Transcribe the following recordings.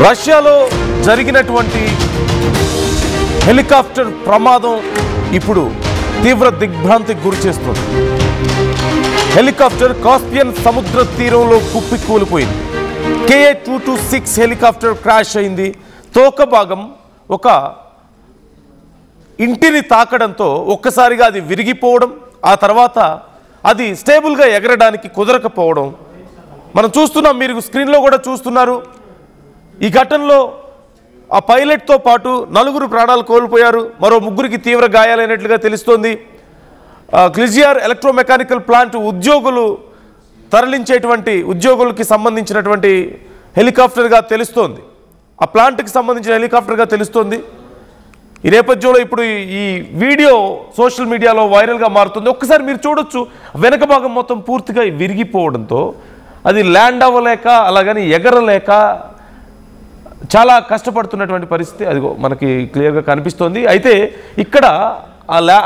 రష్యాలో జరిగినటువంటి హెలికాప్టర్ ప్రమాదం ఇప్పుడు తీవ్ర దిగ్భ్రాంతికి గురిచేస్తుంది. హెలికాప్టర్ కాస్పియన్ సముద్ర తీరంలో కుప్పికూలిపోయింది. KA-226 హెలికాప్టర్ క్రాష్ అయింది. తోక భాగం ఒక ఇంటిని తాకడంతో ఒక్కసారిగా అది విరిగిపోవడం, ఆ తర్వాత అది స్టేబుల్గా ఎగరడానికి కుదరకపోవడం మనం చూస్తున్నాం. మీరు స్క్రీన్లో కూడా చూస్తున్నారు. ఈ ఘటనలో ఆ పైలట్తో పాటు 4 ప్రాణాలు కోల్పోయారు. మరో 3కి తీవ్ర గాయాలైనట్లుగా తెలుస్తోంది. గ్లిజియర్ ఎలక్ట్రోమెకానికల్ ప్లాంట్ ఉద్యోగులు తరలించేటువంటి ఉద్యోగులకి సంబంధించినటువంటి హెలికాప్టర్గా తెలుస్తోంది. ఆ ప్లాంట్కి సంబంధించిన హెలికాప్టర్గా తెలుస్తోంది. ఈ నేపథ్యంలో ఇప్పుడు ఈ వీడియో సోషల్ మీడియాలో వైరల్గా మారుతుంది. ఒక్కసారి మీరు చూడొచ్చు, వెనక భాగం మొత్తం పూర్తిగా విరిగిపోవడంతో అది ల్యాండ్ అవ్వలేక అలాగని ఎగరలేక చాలా కష్టపడుతున్నటువంటి పరిస్థితి అది మనకి క్లియర్గా కనిపిస్తోంది. అయితే ఇక్కడ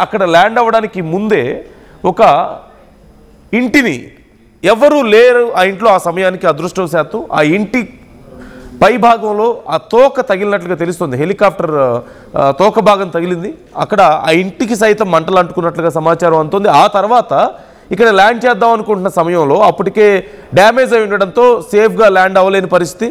అక్కడ ల్యాండ్ అవ్వడానికి ముందే ఒక ఇంటిని ఎవరూ లేరు ఆ ఇంట్లో. ఆ సమయానికి అదృష్టవశాత్తు ఆ ఇంటి పై భాగంలో ఆ తోక తగిలినట్లుగా తెలుస్తుంది. హెలికాప్టర్ తోక భాగం తగిలింది. అక్కడ ఆ ఇంటికి సైతం మంటలు అంటుకున్నట్లుగా సమాచారం అందుతుంది. ఆ తర్వాత ఇక్కడ ల్యాండ్ చేద్దాం అనుకుంటున్న సమయంలో అప్పటికే డ్యామేజ్ అయి ఉండడంతో సేఫ్గా ల్యాండ్ అవ్వలేని పరిస్థితి.